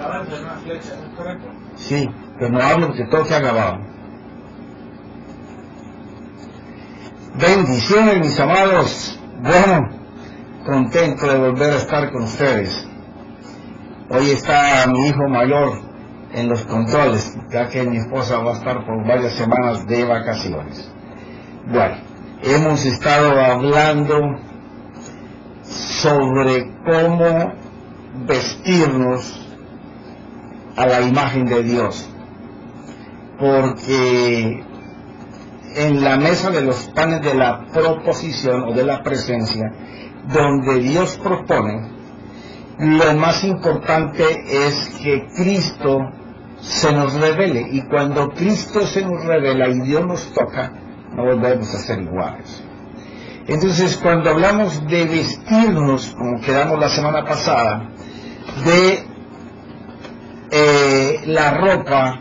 grabando en una flecha, ¿no es correcto? Sí, pero no hablo porque todo queda grabado. Bendiciones, mis amados. Bueno, contento de volver a estar con ustedes. Hoy está mi hijo mayor en los controles, ya que mi esposa va a estar por varias semanas de vacaciones. Bueno, hemos estado hablando sobre cómo vestirnos a la imagen de Dios, porque en la mesa de los panes de la proposición o de la presencia, donde Dios propone, lo más importante es que Cristo se nos revele, y cuando Cristo se nos revela y Dios nos toca, no volvemos a ser iguales. Entonces, cuando hablamos de vestirnos, como quedamos la semana pasada, de la ropa,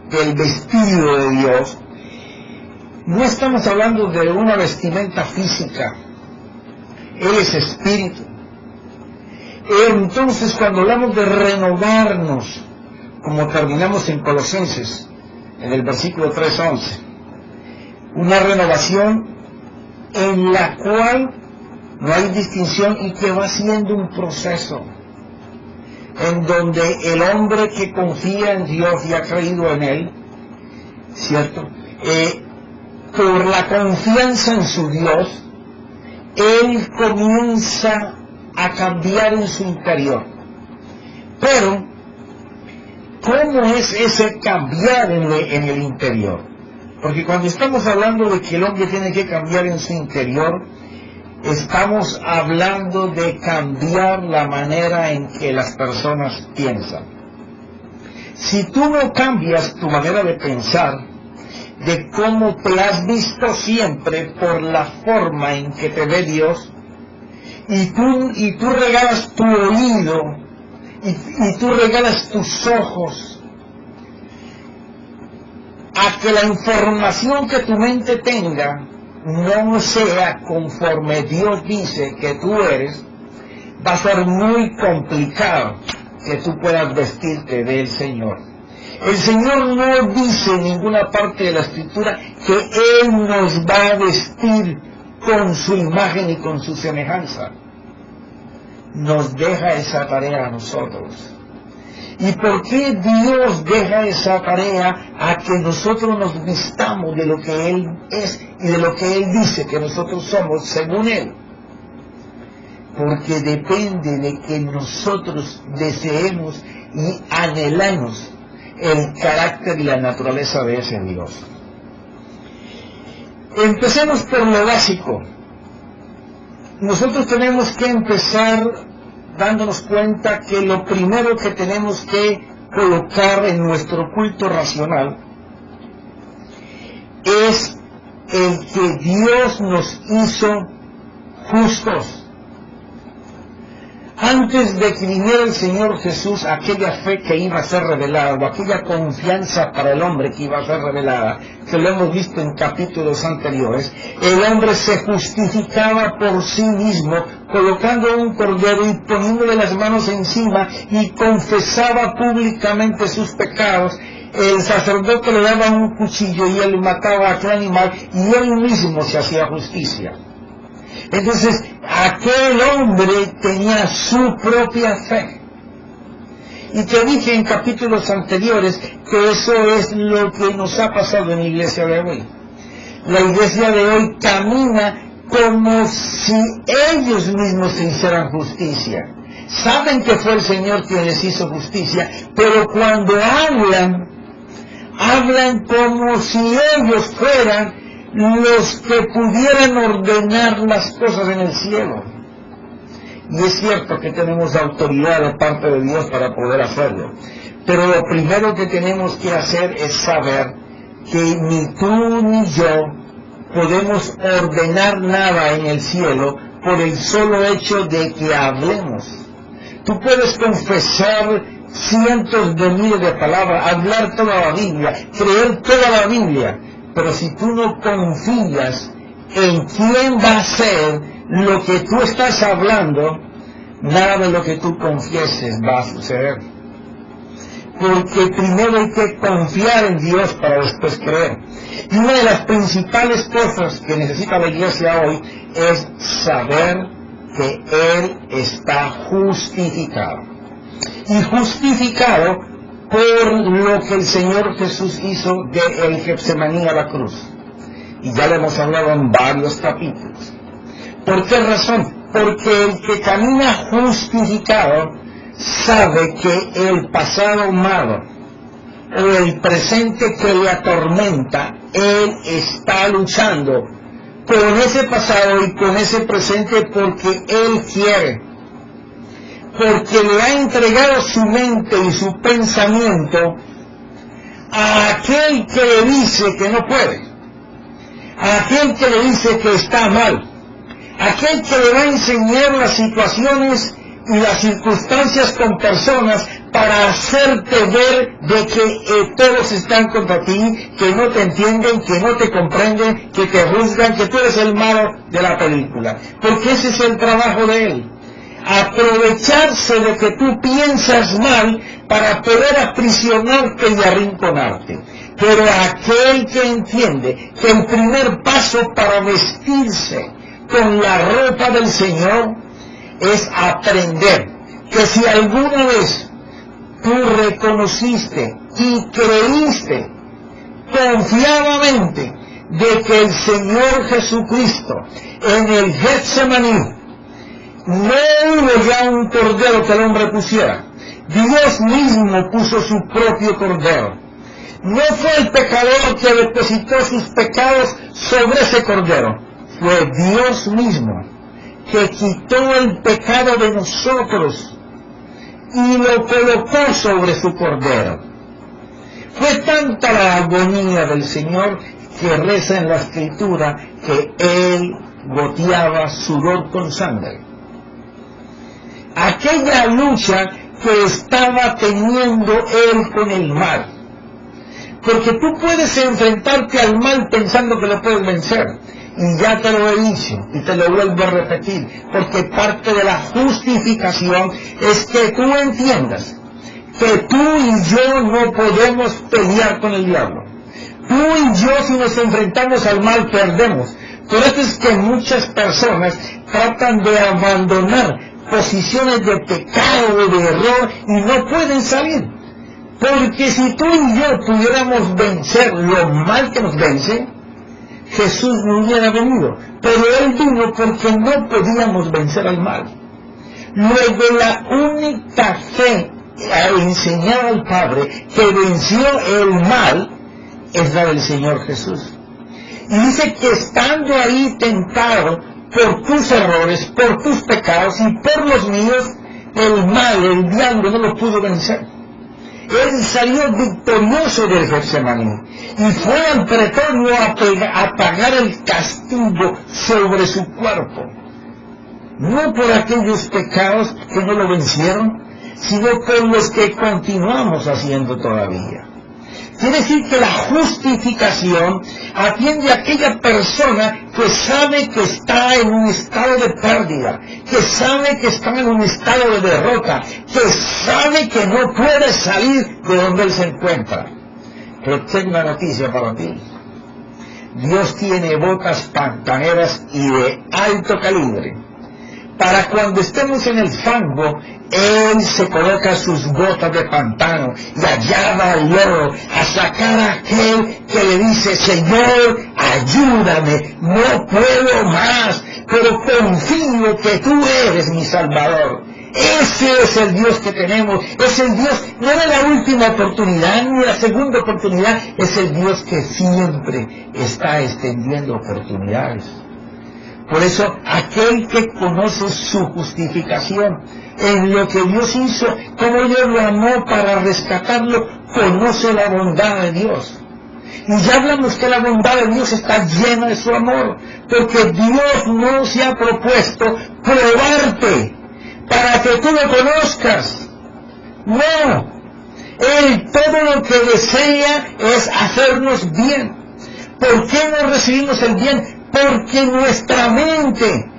del vestido de Dios, no estamos hablando de una vestimenta física. Él es espíritu. Entonces, cuando hablamos de renovarnos, como terminamos en Colosenses, en el versículo 3:11, una renovación en la cual no hay distinción y que va siendo un proceso en donde el hombre que confía en Dios y ha creído en Él, ¿cierto? Por la confianza en su Dios, Él comienza a cambiar en su interior. Pero, ¿cómo es ese cambiar en el interior? Porque cuando estamos hablando de que el hombre tiene que cambiar en su interior, estamos hablando de cambiar la manera en que las personas piensan. Si tú no cambias tu manera de pensar, de cómo te has visto siempre por la forma en que te ve Dios, y tú regalas tu oído, y tú regalas tus ojos a que la información que tu mente tenga no sea conforme Dios dice que tú eres, va a ser muy complicado que tú puedas vestirte del Señor. El Señor no dice en ninguna parte de la Escritura que Él nos va a vestir con su imagen y con su semejanza. Nos deja esa tarea a nosotros. ¿Y por qué Dios deja esa tarea a que nosotros nos vistamos de lo que Él es y de lo que Él dice que nosotros somos según Él? Porque depende de que nosotros deseemos y anhelamos el carácter y la naturaleza de ese Dios. Empecemos por lo básico. Nosotros tenemos que empezar dándonos cuenta que lo primero que tenemos que colocar en nuestro culto racional es el que Dios nos hizo justos. Antes de que viniera el Señor Jesús, aquella fe que iba a ser revelada, o aquella confianza para el hombre que iba a ser revelada, que lo hemos visto en capítulos anteriores, el hombre se justificaba por sí mismo, colocando un cordero y poniéndole las manos encima, y confesaba públicamente sus pecados. El sacerdote le daba un cuchillo y él mataba a aquel animal, y él mismo se hacía justicia. Entonces, aquel hombre tenía su propia fe. Y te dije en capítulos anteriores que eso es lo que nos ha pasado en la iglesia de hoy. La iglesia de hoy camina como si ellos mismos se hicieran justicia. Saben que fue el Señor quien les hizo justicia, pero cuando hablan como si ellos fueran los que pudieran ordenar las cosas en el cielo. Y es cierto que tenemos autoridad de parte de Dios para poder hacerlo, pero lo primero que tenemos que hacer es saber que ni tú ni yo podemos ordenar nada en el cielo por el solo hecho de que hablemos. Tú puedes confesar cientos de miles de palabras, hablar toda la Biblia, creer toda la Biblia, pero si tú no confías en quién va a ser lo que tú estás hablando, nada de lo que tú confieses va a suceder. porque primero hay que confiar en Dios para después creer. Y una de las principales cosas que necesita la iglesia hoy es saber que Él está justificado. Y justificado por lo que el Señor Jesús hizo de el Getsemaní a la cruz. Y ya lo hemos hablado en varios capítulos. ¿Por qué razón? Porque el que camina justificado sabe que el pasado malo o el presente que le atormenta, él está luchando con ese pasado y con ese presente porque él quiere, porque le ha entregado su mente y su pensamiento a aquel que le dice que no puede, a aquel que le dice que está mal, aquel que le va a enseñar las situaciones y las circunstancias con personas para hacerte ver de que todos están contra ti, que no te entienden, que no te comprenden, que te juzgan, que tú eres el malo de la película. Porque ese es el trabajo de él. Aprovecharse de que tú piensas mal para poder aprisionarte y arrinconarte. Pero aquel que entiende que el primer paso para vestirse con la ropa del Señor es aprender que si alguna vez tú reconociste y creíste confiadamente de que el Señor Jesucristo en el Getsemaní no hubo ya un cordero que el hombre pusiera, Dios mismo puso su propio cordero. No fue el pecador que depositó sus pecados sobre ese cordero, fue Dios mismo que quitó el pecado de nosotros y lo colocó sobre su cordero. Fue tanta la agonía del Señor que reza en la Escritura que Él goteaba sudor con sangre. Aquella lucha que estaba teniendo Él con el mal. Porque tú puedes enfrentarte al mal pensando que lo puedes vencer. Y ya te lo he dicho y te lo vuelvo a repetir, porque parte de la justificación es que tú entiendas que tú y yo no podemos pelear con el diablo. Tú y yo, si nos enfrentamos al mal, perdemos. Por eso es que muchas personas tratan de abandonar posiciones de pecado, de error, y no pueden salir. Porque si tú y yo pudiéramos vencer lo mal que nos vence, Jesús no hubiera venido, pero Él vino porque no podíamos vencer al mal. Luego la única fe a enseñar al Padre que venció el mal es la del Señor Jesús. Y dice que estando ahí tentado por tus errores, por tus pecados y por los míos, el mal, el diablo no lo pudo vencer. Él salió victorioso del Getsemaní y fue al pretorio a pagar el castigo sobre su cuerpo. No por aquellos pecados que no lo vencieron, sino por los que continuamos haciendo todavía. Quiere decir que la justificación atiende a aquella persona que sabe que está en un estado de pérdida, que sabe que está en un estado de derrota, que sabe que no puede salir de donde él se encuentra. Pero tengo una noticia para ti. Dios tiene botas pantaneras y de alto calibre. Para cuando estemos en el fango, Él se coloca sus botas de pantano y allá va al lodo a sacar a aquel que le dice: Señor, ayúdame, no puedo más, pero confío que tú eres mi Salvador. Ese es el Dios que tenemos, es el Dios, no de la última oportunidad, ni la segunda oportunidad, es el Dios que siempre está extendiendo oportunidades. Por eso, aquel que conoce su justificación en lo que Dios hizo, como Dios lo amó para rescatarlo, conoce la bondad de Dios. Y ya hablamos que la bondad de Dios está llena de su amor, porque Dios no se ha propuesto probarte para que tú lo conozcas. No, Él todo lo que desea es hacernos bien. ¿Por qué no recibimos el bien? Porque nuestra mente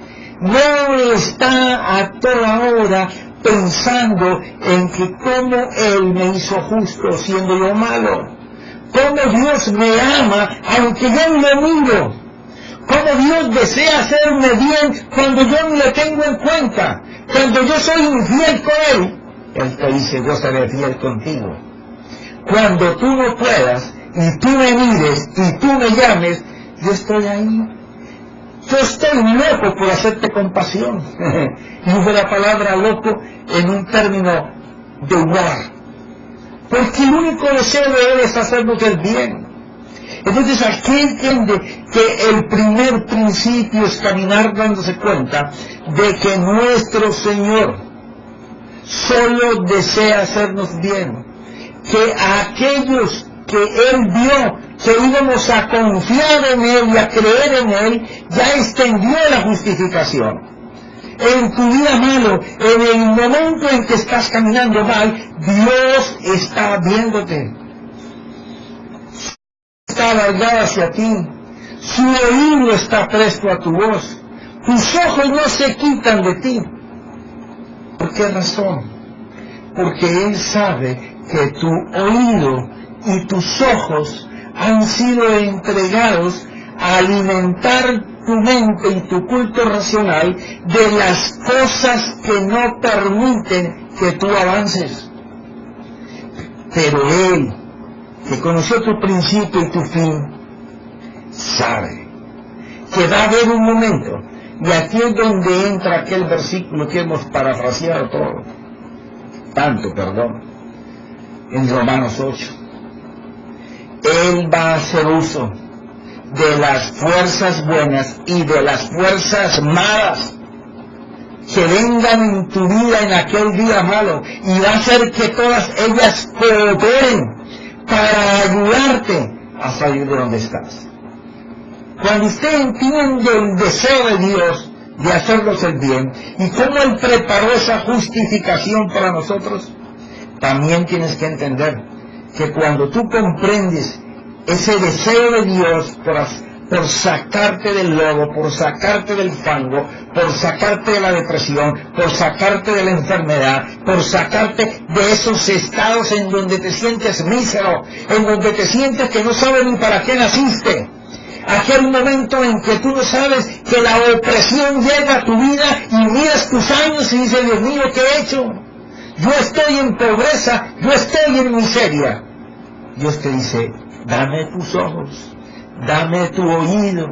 no está a toda hora pensando en que cómo Él me hizo justo siendo yo malo, cómo Dios me ama aunque yo no lo miro, cómo Dios desea hacerme bien cuando yo no le tengo en cuenta, cuando yo soy infiel con Él. Él te dice, yo seré fiel contigo. Cuando tú no puedas, y tú me mires, y tú me llames, yo estoy ahí. Yo estoy loco por hacerte compasión. Y uso la palabra loco en un término de humor. Porque el único deseo de Él es hacernos el bien. Entonces aquí entiende que el primer principio es caminar dándose cuenta de que nuestro Señor solo desea hacernos bien. Que a aquellos que Él vio que íbamos a confiar en Él y a creer en Él, ya extendió la justificación. En tu día malo, en el momento en que estás caminando mal, Dios está viéndote. Está alargado hacia ti. Su oído está presto a tu voz. Tus ojos no se quitan de ti. ¿Por qué razón? Porque Él sabe que tu oído y tus ojos han sido entregados a alimentar tu mente y tu culto racional de las cosas que no permiten que tú avances. Pero Él, que conoció tu principio y tu fin, sabe que va a haber un momento, y aquí es donde entra aquel versículo que hemos parafraseado en Romanos 8. Él va a hacer uso de las fuerzas buenas y de las fuerzas malas que vengan en tu vida en aquel día malo, y va a hacer que todas ellas cooperen para ayudarte a salir de donde estás. Cuando usted entiende el deseo de Dios de hacernos el bien y cómo Él preparó esa justificación para nosotros, también tienes que entender que cuando tú comprendes ese deseo de Dios por sacarte del lodo, por sacarte del fango, por sacarte de la depresión, por sacarte de la enfermedad, por sacarte de esos estados en donde te sientes mísero, en donde te sientes que no sabes ni para qué naciste, aquel momento en que tú no sabes que la opresión llega a tu vida y miras tus años y dices, Dios mío, ¿qué he hecho? Yo estoy en pobreza, yo estoy en miseria. Dios te dice, dame tus ojos, dame tu oído.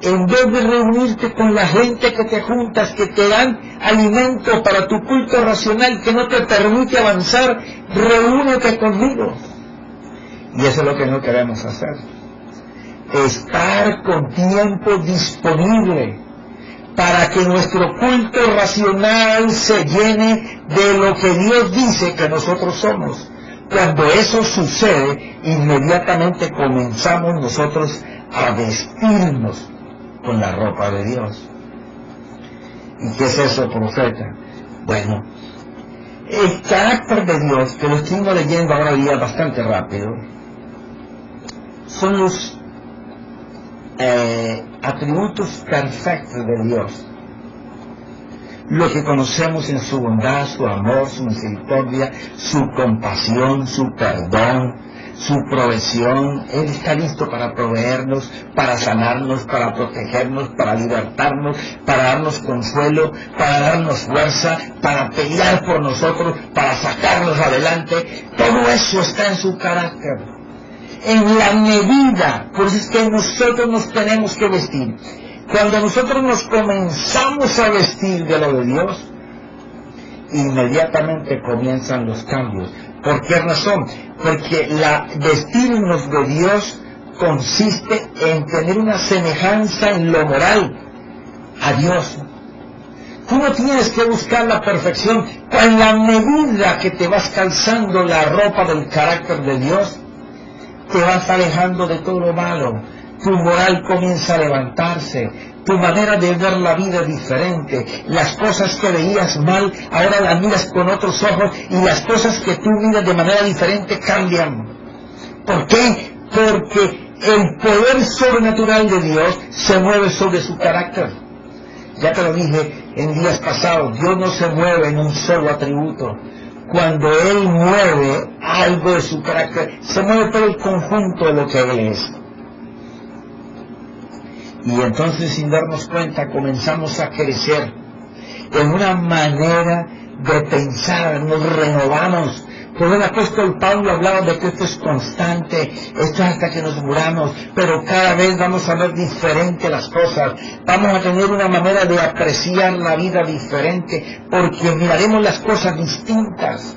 En vez de reunirte con la gente que te juntas, que te dan alimento para tu culto racional, que no te permite avanzar, reúnete conmigo. Y eso es lo que no queremos hacer. Estar con tiempo disponible para que nuestro culto racional se llene de lo que Dios dice que nosotros somos. Cuando eso sucede, inmediatamente comenzamos nosotros a vestirnos con la ropa de Dios. ¿Y qué es eso, profeta? Bueno, el carácter de Dios, que lo estuvimos leyendo ahora día bastante rápido, son los atributos perfectos de Dios. Lo que conocemos en su bondad, su amor, su misericordia, su compasión, su perdón, su provisión. Él está listo para proveernos, para sanarnos, para protegernos, para libertarnos, para darnos consuelo, para darnos fuerza, para pelear por nosotros, para sacarnos adelante. Todo eso está en su carácter. En la medida, por eso es que nosotros nos tenemos que vestir. Cuando nosotros nos comenzamos a vestir de lo de Dios, inmediatamente comienzan los cambios. ¿Por qué razón? Porque vestirnos de Dios consiste en tener una semejanza en lo moral a Dios. Tú no tienes que buscar la perfección. En la medida que te vas calzando la ropa del carácter de Dios, te vas alejando de todo lo malo. Tu moral comienza a levantarse, tu manera de ver la vida es diferente, las cosas que veías mal, ahora las miras con otros ojos, y las cosas que tú miras de manera diferente cambian. ¿Por qué? Porque el poder sobrenatural de Dios se mueve sobre su carácter. Ya te lo dije en días pasados, Dios no se mueve en un solo atributo. Cuando Él mueve algo de su carácter, se mueve todo el conjunto de lo que Él es. Y entonces, sin darnos cuenta, comenzamos a crecer en una manera de pensar, nos renovamos. Por el apóstol Pablo hablaba de que esto es constante, esto es hasta que nos muramos, pero cada vez vamos a ver diferente las cosas, vamos a tener una manera de apreciar la vida diferente, porque miraremos las cosas distintas,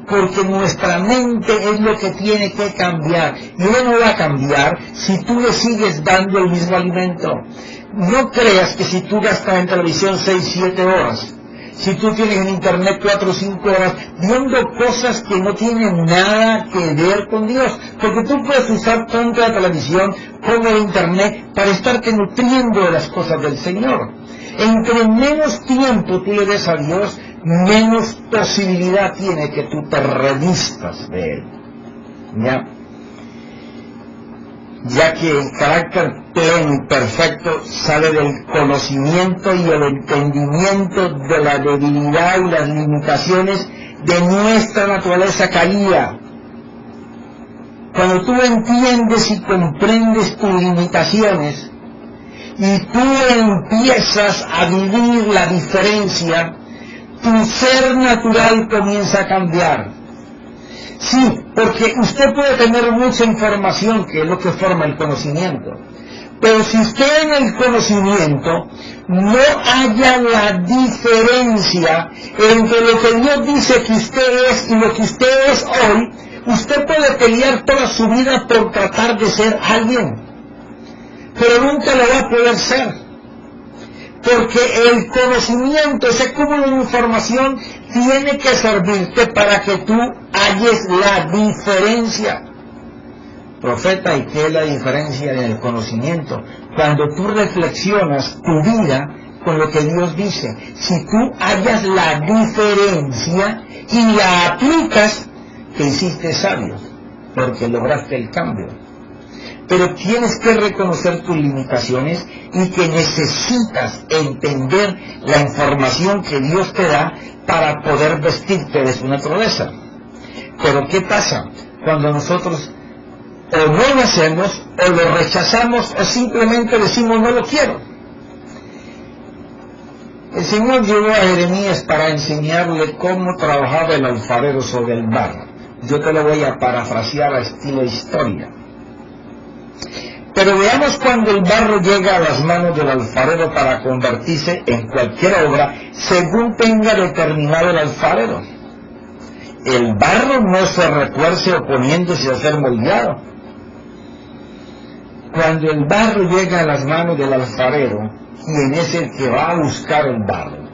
porque nuestra mente es lo que tiene que cambiar, y él no va a cambiar si tú le sigues dando el mismo alimento. No creas que si tú gastas en televisión 6-7 horas, si tú tienes en internet 4 o 5 horas viendo cosas que no tienen nada que ver con Dios, porque tú puedes usar tanto la televisión como el internet para estarte nutriendo de las cosas del Señor. Entre menos tiempo tú le des a Dios, menos posibilidad tiene que tú te revistas de Él. Ya que el carácter pleno y perfecto sale del conocimiento y el entendimiento de la debilidad y las limitaciones de nuestra naturaleza caída. Cuando tú entiendes y comprendes tus limitaciones y tú empiezas a vivir la diferencia, tu ser natural comienza a cambiar. Sí, porque usted puede tener mucha información, que es lo que forma el conocimiento, pero si usted en el conocimiento no haya la diferencia entre lo que Dios dice que usted es y lo que usted es hoy, usted puede pelear toda su vida por tratar de ser alguien, pero nunca lo va a poder ser. Porque el conocimiento, ese cúmulo de información, tiene que servirte para que tú halles la diferencia. Profeta, ¿y qué es la diferencia en el conocimiento? Cuando tú reflexionas tu vida con lo que Dios dice, si tú hallas la diferencia y la aplicas, te hiciste sabio, porque lograste el cambio. Pero tienes que reconocer tus limitaciones y que necesitas entender la información que Dios te da para poder vestirte de su naturaleza. Pero ¿qué pasa cuando nosotros o no lo hacemos, o lo rechazamos, o simplemente decimos no lo quiero? El Señor llevó a Jeremías para enseñarle cómo trabajaba el alfarero sobre el barro. Yo te lo voy a parafrasear a estilo historia. Pero veamos cuando el barro llega a las manos del alfarero para convertirse en cualquier obra según tenga determinado el alfarero. El barro no se retuerce oponiéndose a ser moldeado. Cuando el barro llega a las manos del alfarero, quien es el que va a buscar el barro,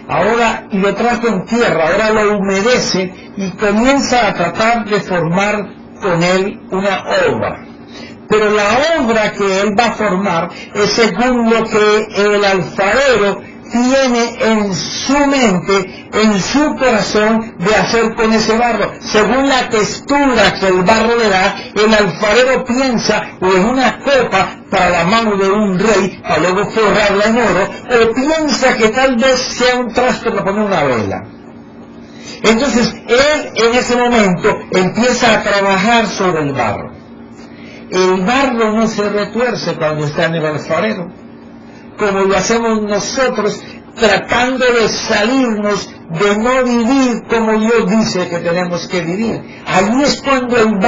ahora y lo trajo en tierra, ahora lo humedece y comienza a tratar de formar con él una obra. Pero la obra que él va a formar es según lo que el alfarero tiene en su mente, en su corazón, de hacer con ese barro. Según la textura que el barro le da, el alfarero piensa o en una copa para la mano de un rey, para luego forrarla en oro, o piensa que tal vez sea un trasto para poner una vela. Entonces, él en ese momento empieza a trabajar sobre el barro. El barro no se retuerce cuando está en el alfarero, como lo hacemos nosotros, tratando de salirnos, de no vivir como Dios dice que tenemos que vivir. Ahí es cuando el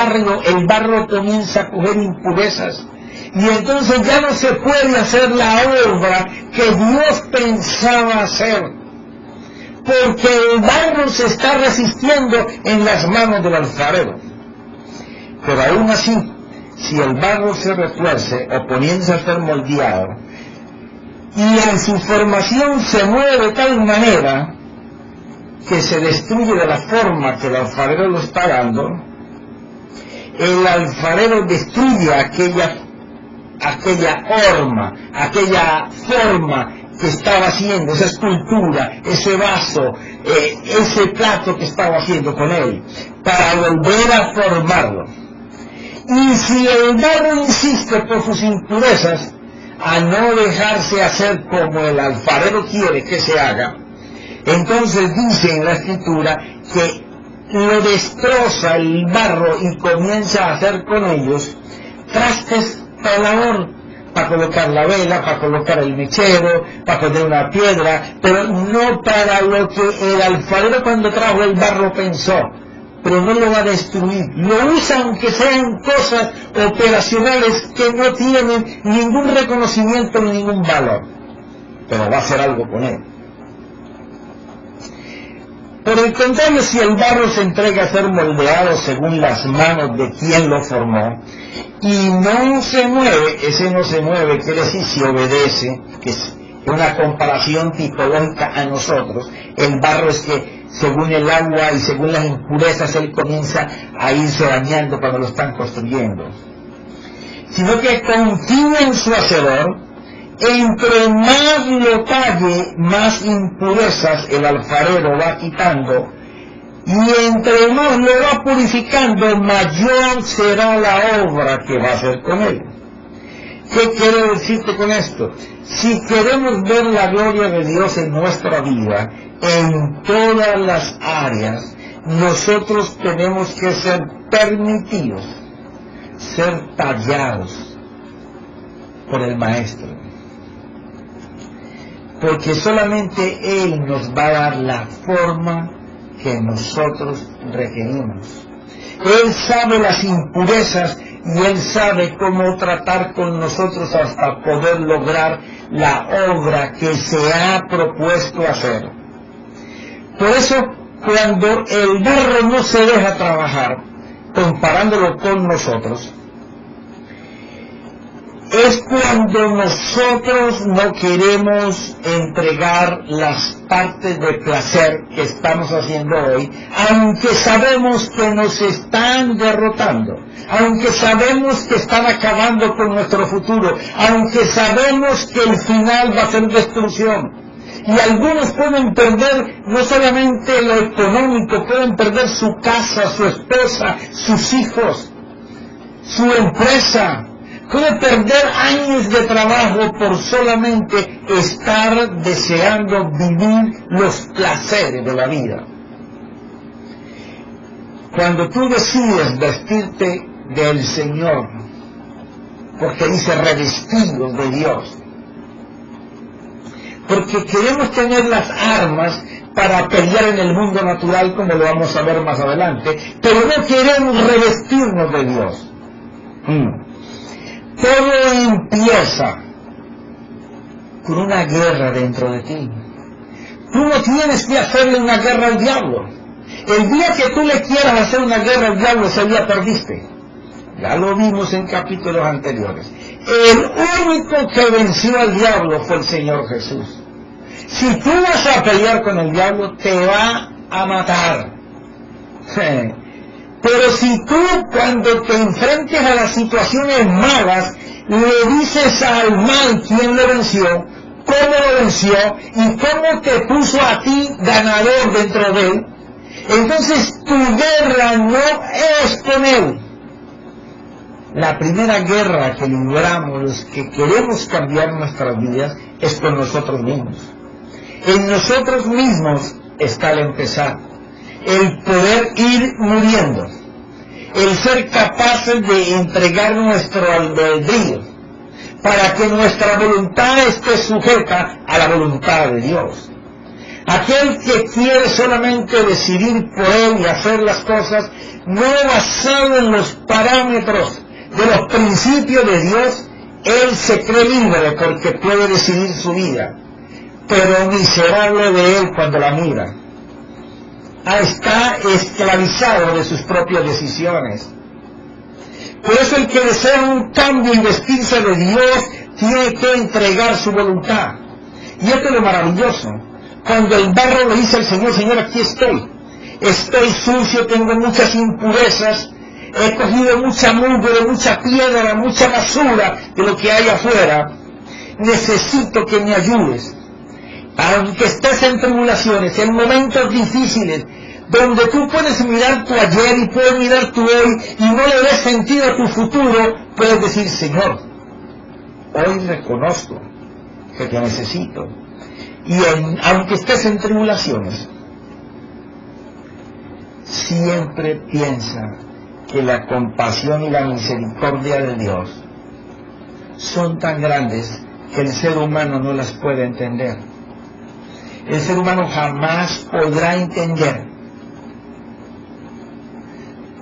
barro comienza a coger impurezas, y entonces ya no se puede hacer la obra que Dios pensaba hacer, porque el barro se está resistiendo en las manos del alfarero. Pero aún así, si el barro se retuerce oponiéndose a ser moldeado, y en su formación se mueve de tal manera que se destruye de la forma que el alfarero lo está dando, el alfarero destruye aquella forma que estaba haciendo, esa escultura, ese vaso, ese plato que estaba haciendo con él, para volver a formarlo. Y si el barro insiste por sus impurezas, a no dejarse hacer como el alfarero quiere que se haga, entonces dice en la Escritura que lo destroza el barro y comienza a hacer con ellos trastes para el labor, para colocar la vela, para colocar el mechero, para poner una piedra, pero no para lo que el alfarero cuando trajo el barro pensó. Pero no lo va a destruir, lo usa aunque sean cosas operacionales que no tienen ningún reconocimiento ni ningún valor, pero va a hacer algo con él. Por el contrario, si el barro se entrega a ser moldeado según las manos de quien lo formó, y no se mueve, ese no se mueve, quiere decir si obedece, que es una comparación tipológica a nosotros. El barro es que según el agua y según las impurezas él comienza a irse dañando cuando lo están construyendo, sino que confía en su hacedor. Entre más lo talle, más impurezas el alfarero va quitando, y entre más lo va purificando, mayor será la obra que va a hacer con él. ¿Qué quiero decirte con esto? Si queremos ver la gloria de Dios en nuestra vida, en todas las áreas, nosotros tenemos que ser permitidos, ser tallados por el Maestro. Porque solamente Él nos va a dar la forma que nosotros requerimos. Él sabe las impurezas y Él sabe cómo tratar con nosotros hasta poder lograr la obra que se ha propuesto hacer. Por eso, cuando el barro no se deja trabajar, comparándolo con nosotros, es cuando nosotros no queremos entregar las partes de placer que estamos haciendo hoy, aunque sabemos que nos están derrotando, aunque sabemos que están acabando con nuestro futuro, aunque sabemos que el final va a ser destrucción. Y algunos pueden perder no solamente lo económico, pueden perder su casa, su esposa, sus hijos, su empresa. Puede perder años de trabajo por solamente estar deseando vivir los placeres de la vida. Cuando tú decides vestirte del Señor, porque dice revestidos de Dios, porque queremos tener las armas para pelear en el mundo natural, como lo vamos a ver más adelante, pero no queremos revestirnos de Dios. Todo empieza con una guerra dentro de ti. Tú no tienes que hacerle una guerra al diablo. El día que tú le quieras hacer una guerra al diablo, ese día perdiste. Ya lo vimos en capítulos anteriores. El único que venció al diablo fue el Señor Jesús. Si tú vas a pelear con el diablo, te va a matar. Sí. Pero si tú, cuando te enfrentes a las situaciones malas, le dices al mal quién lo venció, cómo lo venció y cómo te puso a ti ganador dentro de él, entonces tu guerra no es con él. La primera guerra que libramos los que queremos cambiar nuestras vidas es con nosotros mismos. En nosotros mismos está el empezar, el poder ir muriendo, el ser capaces de entregar nuestro albedrío para que nuestra voluntad esté sujeta a la voluntad de Dios. Aquel que quiere solamente decidir por él y hacer las cosas no basado en los parámetros de los principios de Dios, él se cree libre porque puede decidir su vida, pero miserable de él cuando la mira. Está esclavizado de sus propias decisiones. Por eso el que desea un cambio y vestirse de Dios tiene que entregar su voluntad. Y esto es lo maravilloso. Cuando el barro le dice al Señor, Señor, aquí estoy sucio, tengo muchas impurezas, he cogido mucha mugre, mucha piedra, mucha basura de lo que hay afuera, necesito que me ayudes. Aunque estés en tribulaciones, en momentos difíciles, donde tú puedes mirar tu ayer y puedes mirar tu hoy y no le des sentido a tu futuro, puedes decir, Señor, hoy reconozco que te necesito. Y aunque estés en tribulaciones, siempre piensa que la compasión y la misericordia de Dios son tan grandes que el ser humano no las puede entender. El ser humano jamás podrá entender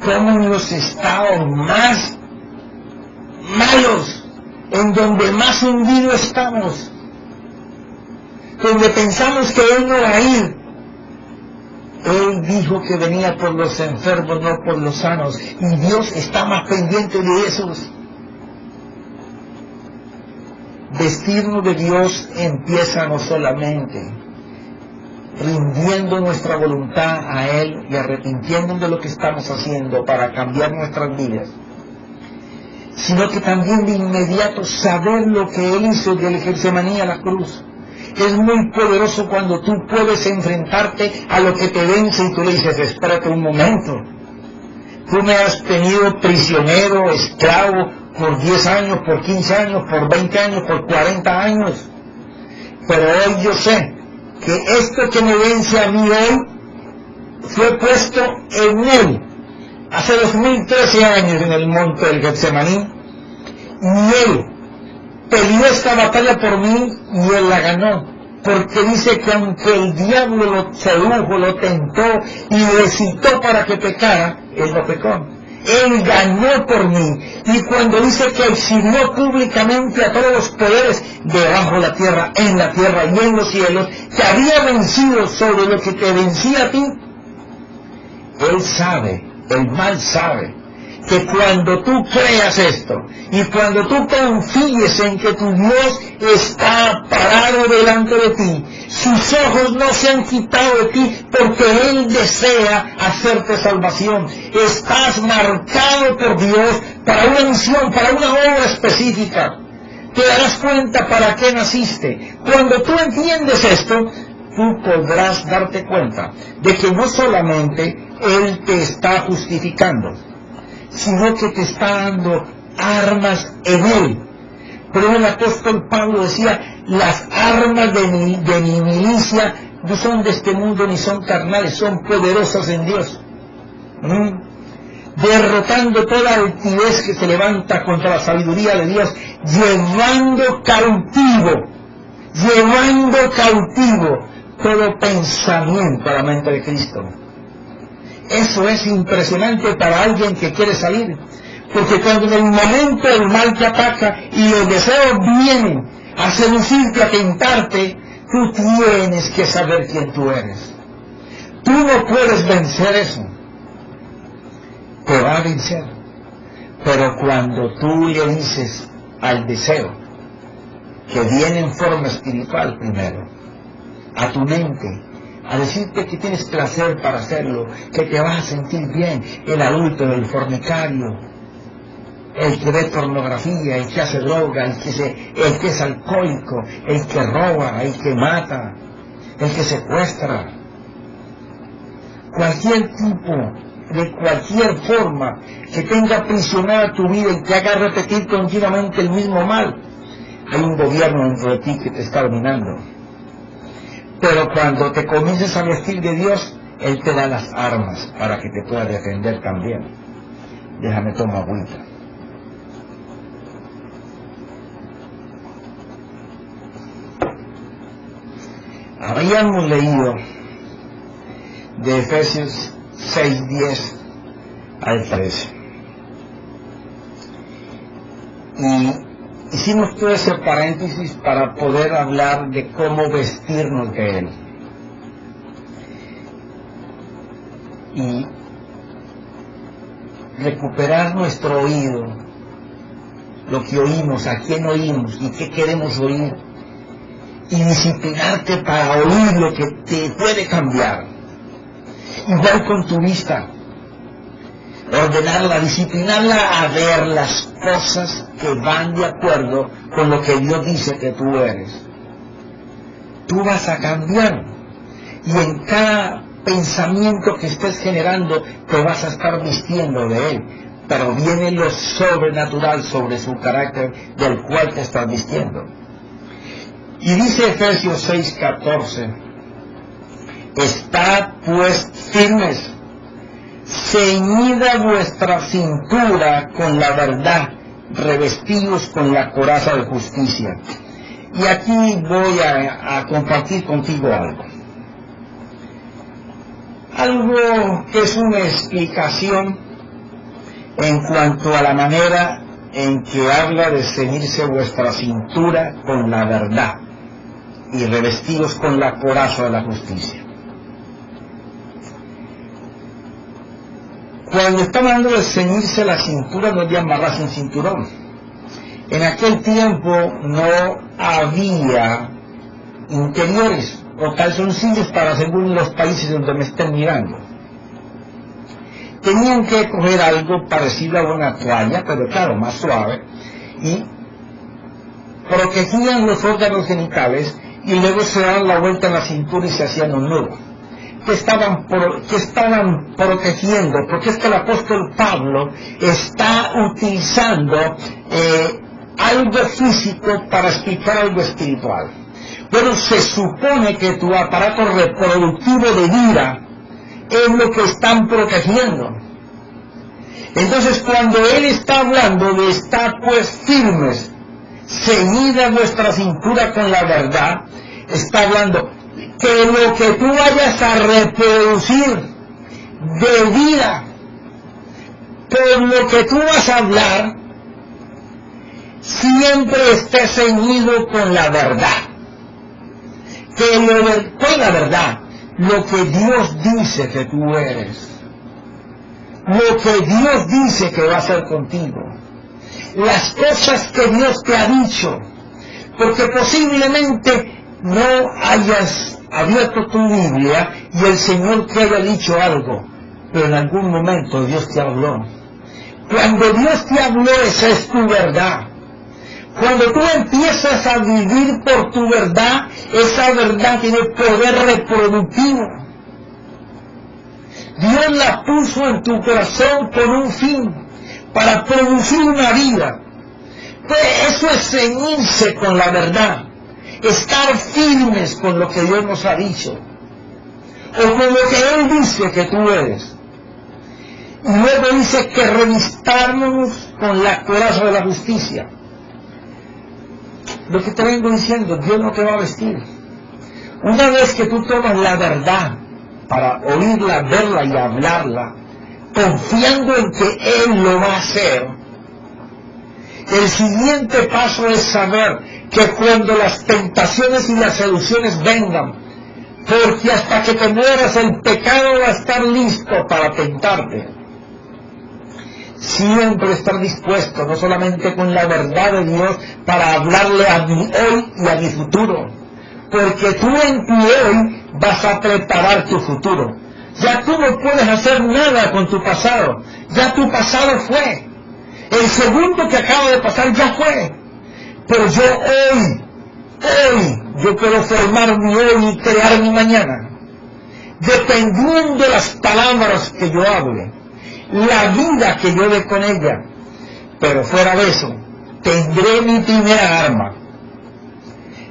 cómo en los estados más malos, en donde más hundidos estamos, donde pensamos que Él no va a ir, Él dijo que venía por los enfermos, no por los sanos, y Dios está más pendiente de esos. Vestirnos de Dios empieza no solamente rindiendo nuestra voluntad a Él y arrepintiéndonos de lo que estamos haciendo para cambiar nuestras vidas, sino que también de inmediato saber lo que Él hizo del Getsemaní a la cruz. Es muy poderoso cuando tú puedes enfrentarte a lo que te vence y tú le dices: espérate un momento, tú me has tenido prisionero, esclavo, por 10 años, por 15 años, por 20 años, por 40 años, pero hoy yo sé que esto que me vence a mí hoy fue puesto en Él hace 2013 años en el monte del Getsemaní, y Él peleó esta batalla por mí y Él la ganó, porque dice que aunque el diablo lo sedujo, lo tentó y lo excitó para que pecara, Él no pecó. Él ganó por mí. Y cuando dice que exhibió públicamente a todos los poderes debajo de la tierra, en la tierra y en los cielos, que había vencido sobre lo que te vencía a ti, Él sabe, el mal sabe, que cuando tú creas esto y cuando tú confíes en que tu Dios está parado delante de ti, sus ojos no se han quitado de ti porque Él desea hacerte salvación. Estás marcado por Dios para una misión, para una obra específica. Te darás cuenta para qué naciste. Cuando tú entiendes esto, tú podrás darte cuenta de que no solamente Él te está justificando, sino que te está dando armas en Él. Pero el apóstol Pablo decía: las armas de mi milicia no son de este mundo ni son carnales, son poderosas en Dios, derrotando toda altivez que se levanta contra la sabiduría de Dios, llevando cautivo todo pensamiento a la mente de Cristo. Eso es impresionante para alguien que quiere salir, porque cuando en el momento el mal te ataca y los deseos vienen a seducirte, a tentarte, tú tienes que saber quién tú eres. Tú no puedes vencer eso, te va a vencer, pero cuando tú le dices al deseo, que viene en forma espiritual primero, a tu mente, a decirte que tienes placer para hacerlo, que te vas a sentir bien, el adulto, el fornicario, el que ve pornografía, el que hace droga, el que es alcohólico, el que roba, el que mata, el que secuestra, cualquier tipo, de cualquier forma que tenga prisionada tu vida y te haga repetir continuamente el mismo mal, hay un gobierno dentro de ti que te está dominando. Pero cuando te comiences a vestir de Dios, Él te da las armas para que te pueda defender también. Déjame tomar agüita. Habíamos leído de Efesios 6:10 al 13. Y hicimos todo ese paréntesis para poder hablar de cómo vestirnos de Él. Y recuperar nuestro oído, lo que oímos, a quién oímos y qué queremos oír. Y disciplinarte para oír lo que te puede cambiar. Igual con tu vista. Ordenarla, disciplinarla a ver las cosas que van de acuerdo con lo que Dios dice que tú eres. Tú vas a cambiar. Y en cada pensamiento que estés generando te vas a estar vistiendo de Él. pero viene lo sobrenatural sobre su carácter del cual te estás vistiendo. Y dice Efesios 6:14, estad pues firmes, ceñida vuestra cintura con la verdad, revestidos con la coraza de justicia. Y aquí voy a compartir contigo algo que es una explicación en cuanto a la manera en que habla de ceñirse vuestra cintura con la verdad y revestidos con la coraza de la justicia. Cuando está hablando de ceñirse la cintura, no es de amarrarse un cinturón. En aquel tiempo no había interiores o calzoncillos para, según los países donde me estén mirando. Tenían que coger algo parecido a una toalla, pero claro, más suave, y protegían los órganos genitales y luego se daban la vuelta en la cintura y se hacían un nudo. Que estaban protegiendo, porque es que el apóstol Pablo está utilizando algo físico para explicar algo espiritual. Bueno, se supone que tu aparato reproductivo de vida es lo que están protegiendo. Entonces, cuando él está hablando de estar pues firmes, ceñida nuestra cintura con la verdad, está hablando que lo que tú vayas a reproducir de vida, por lo que tú vas a hablar, siempre esté ceñido con la verdad. ¿Cuál es la verdad? Lo que Dios dice que tú eres. Lo que Dios dice que va a hacer contigo. Las cosas que Dios te ha dicho. Porque posiblemente no hayas abierto tu Biblia y el Señor te haya dicho algo, pero en algún momento Dios te habló. Cuando Dios te habló, esa es tu verdad. Cuando tú empiezas a vivir por tu verdad, esa verdad tiene poder reproductivo. Dios la puso en tu corazón con un fin, para producir una vida. Pues eso es ceñirse con la verdad, estar firmes con lo que Dios nos ha dicho, o con lo que Él dice que tú eres. Y luego dice que revistarnos con la coraza de la justicia. Lo que te vengo diciendo, Dios no te va a vestir. Una vez que tú tomas la verdad para oírla, verla y hablarla, confiando en que Él lo va a hacer, el siguiente paso es saber que cuando las tentaciones y las seducciones vengan, porque hasta que te mueras el pecado va a estar listo para tentarte, siempre estar dispuesto, no solamente con la verdad de Dios, para hablarle a mi hoy y a mi futuro, porque tú en tu hoy vas a preparar tu futuro. Ya tú no puedes hacer nada con tu pasado, ya tu pasado fue, el segundo que acaba de pasar ya fue, pero yo hoy, yo puedo formar mi hoy y crear mi mañana, dependiendo de las palabras que yo hable, la vida que yo dé con ella. Pero fuera de eso, tendré mi primera arma.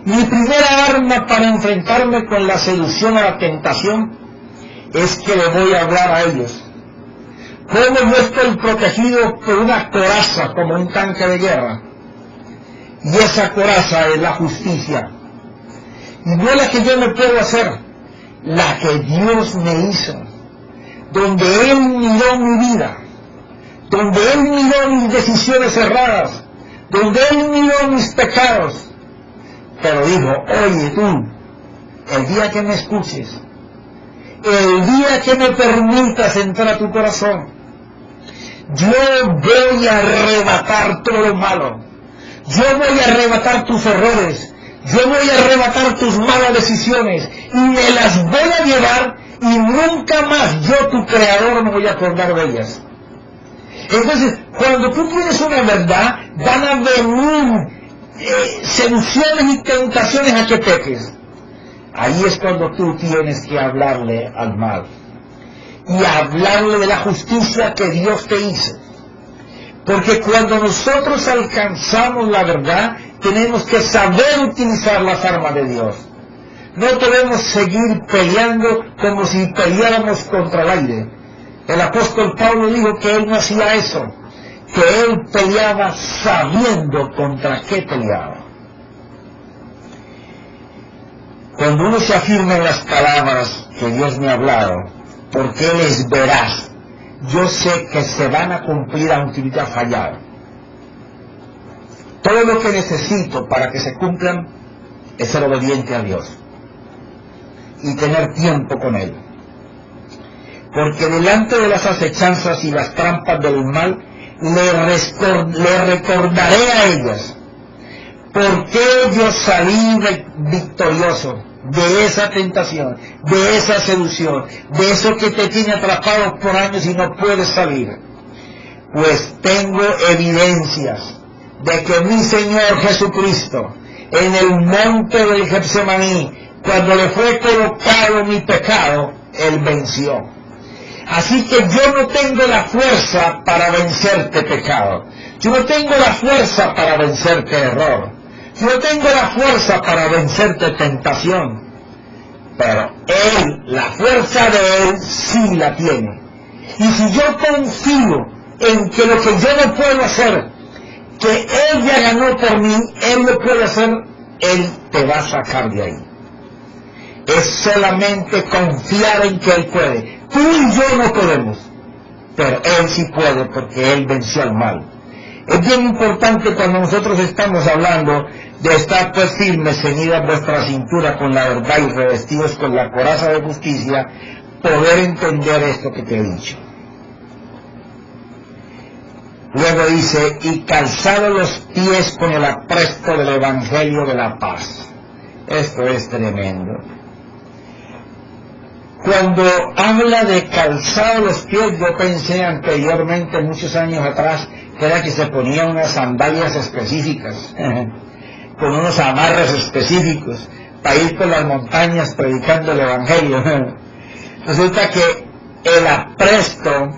Mi primera arma para enfrentarme con la seducción o la tentación es que le voy a hablar a ellos. Como yo estoy protegido por una coraza, como un tanque de guerra, y esa coraza es la justicia, y no la que yo me puedo hacer, la que Dios me hizo, donde Él miró mi vida, donde Él miró mis decisiones erradas, donde Él miró mis pecados, pero dijo, oye tú, el día que me escuches, el día que me permitas entrar a tu corazón, yo voy a arrebatar todo lo malo, yo voy a arrebatar tus errores, yo voy a arrebatar tus malas decisiones y me las voy a llevar y nunca más yo, tu creador, me voy a acordar de ellas. Entonces, cuando tú tienes una verdad, van a venir seducciones y tentaciones a que peques. Ahí es cuando tú tienes que hablarle al mal y hablarle de la justicia que Dios te hizo. Porque cuando nosotros alcanzamos la verdad, tenemos que saber utilizar las armas de Dios. No podemos seguir peleando como si peleáramos contra el aire. El apóstol Pablo dijo que él no hacía eso, que él peleaba sabiendo contra qué peleaba. Cuando uno se afirma en las palabras que Dios me ha hablado, porque Él es veraz, yo sé que se van a cumplir aunque haya fallado. Todo lo que necesito para que se cumplan es ser obediente a Dios y tener tiempo con Él. Porque delante de las acechanzas y las trampas del mal, le recordaré a ellas por qué yo salí victorioso de esa tentación, de esa seducción, de eso que te tiene atrapado por años y no puedes salir. Pues tengo evidencias de que mi Señor Jesucristo, en el monte del Getsemaní, cuando le fue colocado mi pecado, Él venció. Así que yo no tengo la fuerza para vencerte pecado. Yo no tengo la fuerza para vencerte error. Yo no tengo la fuerza para vencerte tentación. Pero Él, la fuerza de Él, sí la tiene. Y si yo confío en que lo que yo no puedo hacer, que Él ya ganó por mí, Él lo puede hacer, Él te va a sacar de ahí. Es solamente confiar en que Él puede. Tú y yo no podemos, pero Él sí puede porque Él venció al mal. Es bien importante cuando nosotros estamos hablando de estar pues firmes, ceñidas vuestra cintura con la verdad y revestidos con la coraza de justicia, poder entender esto que te he dicho. Luego dice, y calzado los pies con el apresto del Evangelio de la paz. Esto es tremendo. Cuando habla de calzado los pies, yo pensé anteriormente, muchos años atrás, que era que se ponían unas sandalias específicas, con unos amarres específicos, para ir por las montañas predicando el Evangelio. Resulta que el apresto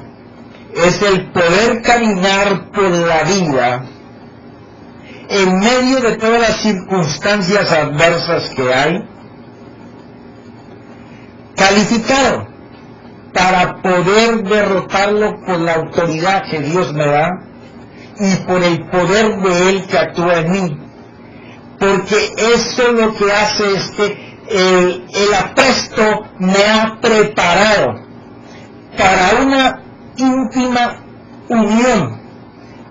es el poder caminar por la vida en medio de todas las circunstancias adversas que hay, calificado para poder derrotarlo por la autoridad que Dios me da y por el poder de Él que actúa en mí. Porque eso lo que hace es que el apresto me ha preparado para una íntima unión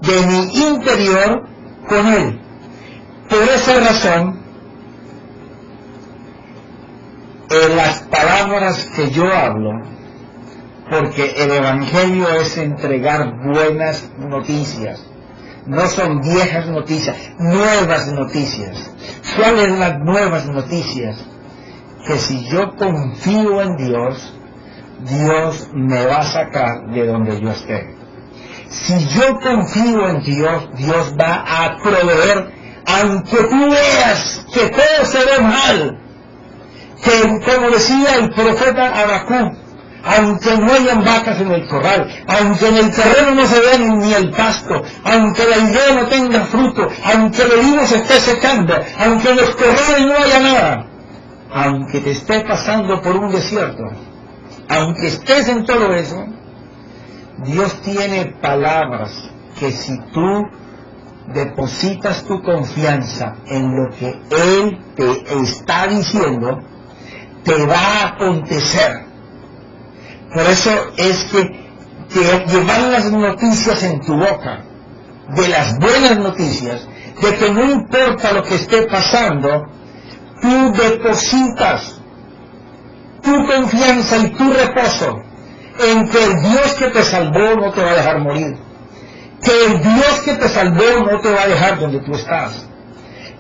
de mi interior con Él. Por esa razón, en las palabras que yo hablo, porque el Evangelio es entregar buenas noticias, no son viejas noticias, nuevas noticias. ¿Cuáles son las nuevas noticias? Que si yo confío en Dios, Dios me va a sacar de donde yo esté. Si yo confío en Dios, Dios va a proveer, aunque tú veas que todo se ve mal, que como decía el profeta Habacuc, aunque no hayan vacas en el corral, aunque en el terreno no se vea ni el pasto, aunque la higuera no tenga fruto, aunque el olivo se esté secando, aunque en los corrales no haya nada, aunque te esté pasando por un desierto, aunque estés en todo eso, Dios tiene palabras que si tú depositas tu confianza en lo que Él te está diciendo, te va a acontecer. Por eso es que llevar las noticias en tu boca, de las buenas noticias, de que no importa lo que esté pasando, tú depositas tu confianza y tu reposo en que el Dios que te salvó no te va a dejar morir, que el Dios que te salvó no te va a dejar donde tú estás,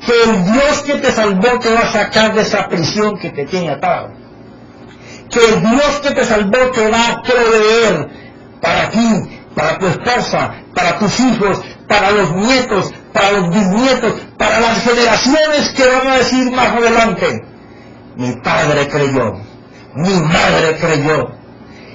que el Dios que te salvó te va a sacar de esa prisión que te tiene atado, que el Dios que te salvó te va a proveer para ti, para tu esposa, para tus hijos, para los nietos, para los bisnietos, para las generaciones que van a decir más adelante, mi padre creyó, mi madre creyó,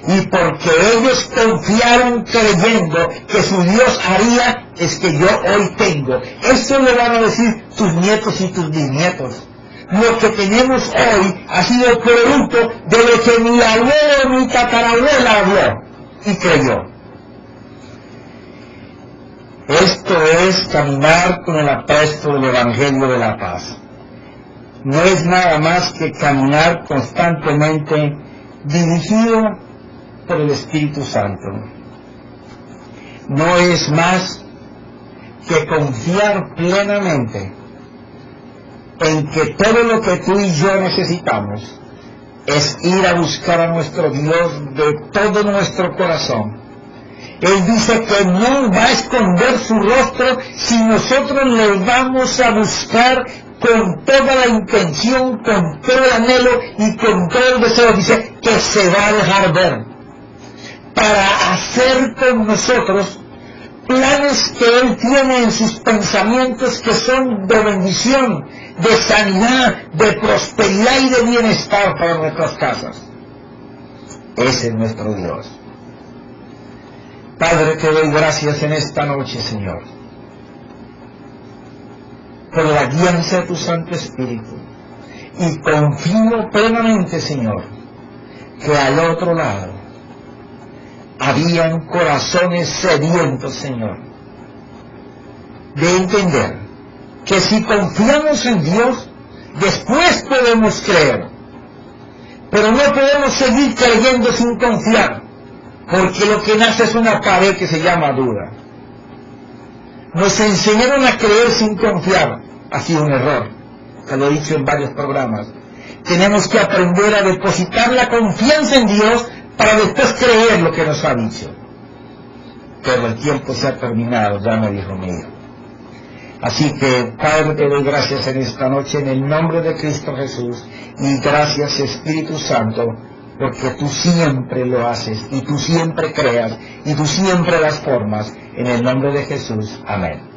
Y porque ellos confiaron creyendo que su Dios haría, es que yo hoy tengo. Eso le van a decir tus nietos y tus bisnietos. Lo que tenemos hoy ha sido producto de lo que mi abuelo, mi tatarabuela habló y creyó. Esto es caminar con el apresto del Evangelio de la Paz. No es nada más que caminar constantemente dirigido por el Espíritu Santo. No es más que confiar plenamente en que todo lo que tú y yo necesitamos es ir a buscar a nuestro Dios de todo nuestro corazón. Él dice que no va a esconder su rostro si nosotros le vamos a buscar con toda la intención, con todo el anhelo y con todo el deseo. Dice que se va a dejar ver para hacer con nosotros planes que Él tiene en sus pensamientos, que son de bendición, de sanidad, de prosperidad y de bienestar para nuestras casas. Ese es nuestro Dios. Padre, te doy gracias en esta noche, Señor, por la guianza de tu Santo Espíritu, y confío plenamente, Señor, que al otro lado habían corazones sedientos, Señor, de entender que si confiamos en Dios, después podemos creer, pero no podemos seguir creyendo sin confiar, porque lo que nace es una pared que se llama duda. Nos enseñaron a creer sin confiar, ha sido un error, te lo he dicho en varios programas. Tenemos que aprender a depositar la confianza en Dios para después creer lo que nos ha dicho. Pero el tiempo se ha terminado, ya me dijo mío. Así que, Padre, te doy gracias en esta noche en el nombre de Cristo Jesús, y gracias, Espíritu Santo, porque tú siempre lo haces, y tú siempre creas, y tú siempre das formas, en el nombre de Jesús. Amén.